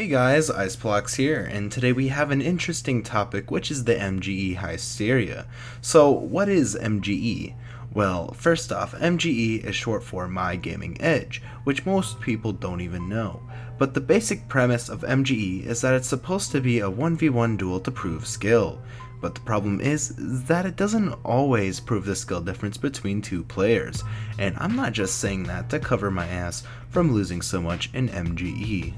Hey guys, Iceplox here, and today we have an interesting topic, which is the MGE hysteria. So, what is MGE? Well, first off, MGE is short for My Gaming Edge, which most people don't even know. But the basic premise of MGE is that it's supposed to be a 1v1 duel to prove skill. But the problem is that it doesn't always prove the skill difference between two players, and I'm not just saying that to cover my ass from losing so much in MGE.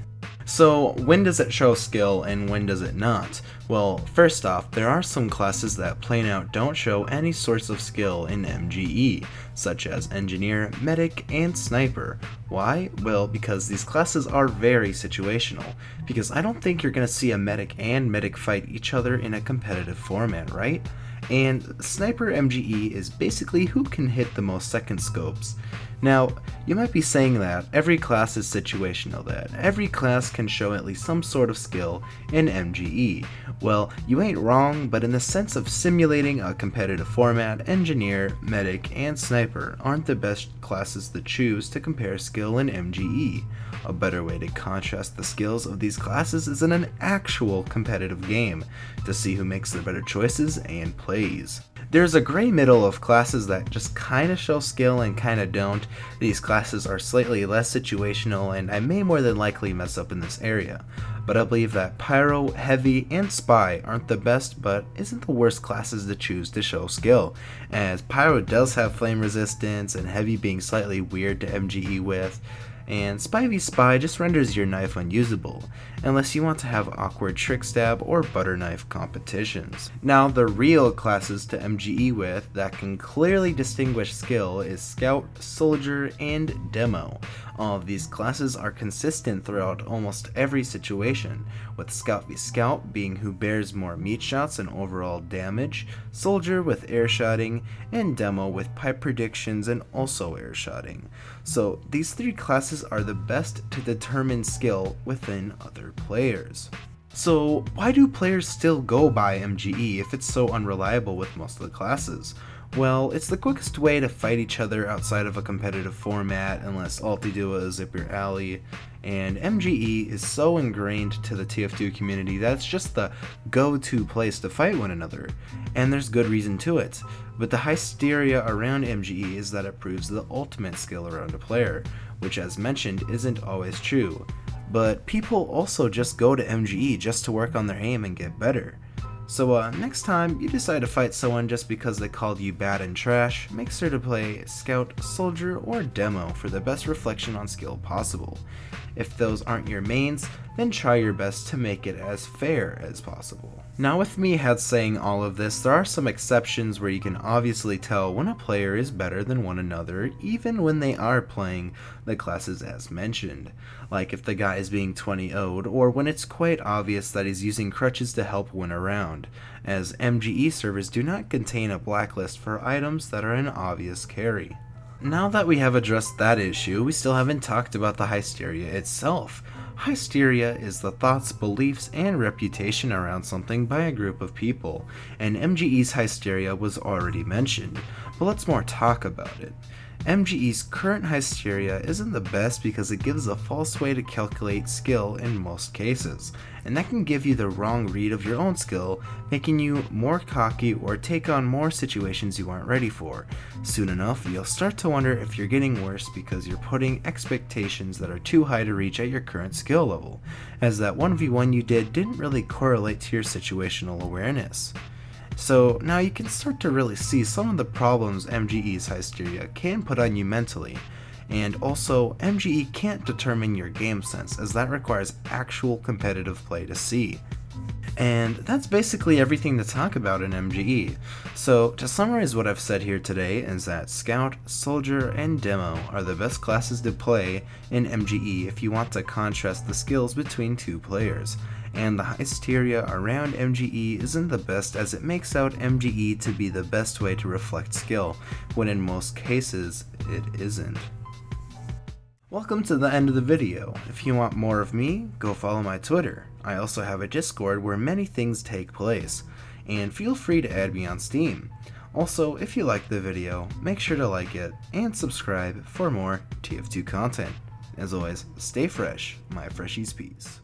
So, when does it show skill and when does it not? Well, first off, there are some classes that plain out don't show any sorts of skill in MGE, such as Engineer, Medic, and Sniper. Why? Well, because these classes are very situational, because I don't think you're going to see a Medic and Medic fight each other in a competitive format, right? And Sniper MGE is basically who can hit the most second scopes. Now, you might be saying that every class is situational, that every class can show at least some sort of skill in MGE. Well, you ain't wrong, but in the sense of simulating a competitive format, Engineer, Medic, and Sniper aren't the best classes to choose to compare skill in MGE. A better way to contrast the skills of these classes is in an actual competitive game, to see who makes the better choices and plays. There's a gray middle of classes that just kinda show skill and kinda don't. These classes are slightly less situational, and I may more than likely mess up in this area. But I believe that Pyro, Heavy, and Spy aren't the best, but isn't the worst classes to choose to show skill, as Pyro does have flame resistance, and Heavy being slightly weird to MGE with, and Spy v Spy just renders your knife unusable, unless you want to have awkward trick stab or butter knife competitions. Now, the real classes to MGE with that can clearly distinguish skill is Scout, Soldier, and Demo. All of these classes are consistent throughout almost every situation, with Scout v Scout being who bears more meat shots and overall damage, Soldier with air shotting, and Demo with pipe predictions and also air shotting. So these three classes are the best to determine skill within other players. So why do players still go by MGE if it's so unreliable with most of the classes? Well, it's the quickest way to fight each other outside of a competitive format unless Ulti-Duo is up your alley, and MGE is so ingrained to the TF2 community that it's just the go-to place to fight one another, and there's good reason to it. But the hysteria around MGE is that it proves the ultimate skill around a player, which as mentioned isn't always true. But people also just go to MGE just to work on their aim and get better. So next time you decide to fight someone just because they called you bad and trash, make sure to play Scout, Soldier, or Demo for the best reflection on skill possible. If those aren't your mains, then try your best to make it as fair as possible. Now with me saying all of this, there are some exceptions where you can obviously tell when a player is better than one another, even when they are playing the classes as mentioned. Like if the guy is being 20-0'd, or when it's quite obvious that he's using crutches to help win a round, as MGE servers do not contain a blacklist for items that are an obvious carry. Now that we have addressed that issue, we still haven't talked about the hysteria itself. Hysteria is the thoughts, beliefs, and reputation around something by a group of people, and MGE's hysteria was already mentioned, but let's more talk about it. MGE's current hysteria isn't the best because it gives a false way to calculate skill in most cases, and that can give you the wrong read of your own skill, making you more cocky or take on more situations you aren't ready for. Soon enough, you'll start to wonder if you're getting worse because you're putting expectations that are too high to reach at your current skill level, as that 1v1 you did didn't really correlate to your situational awareness. So now you can start to really see some of the problems MGE's hysteria can put on you mentally, and also MGE can't determine your game sense as that requires actual competitive play to see. And that's basically everything to talk about in MGE. So to summarize what I've said here today is that Scout, Soldier, and Demo are the best classes to play in MGE if you want to contrast the skills between two players. And the hysteria around MGE isn't the best as it makes out MGE to be the best way to reflect skill, when in most cases it isn't. Welcome to the end of the video. If you want more of me, go follow my Twitter. I also have a Discord where many things take place, and feel free to add me on Steam. Also, if you liked the video, make sure to like it and subscribe for more TF2 content. As always, stay fresh, my Freshies, peace.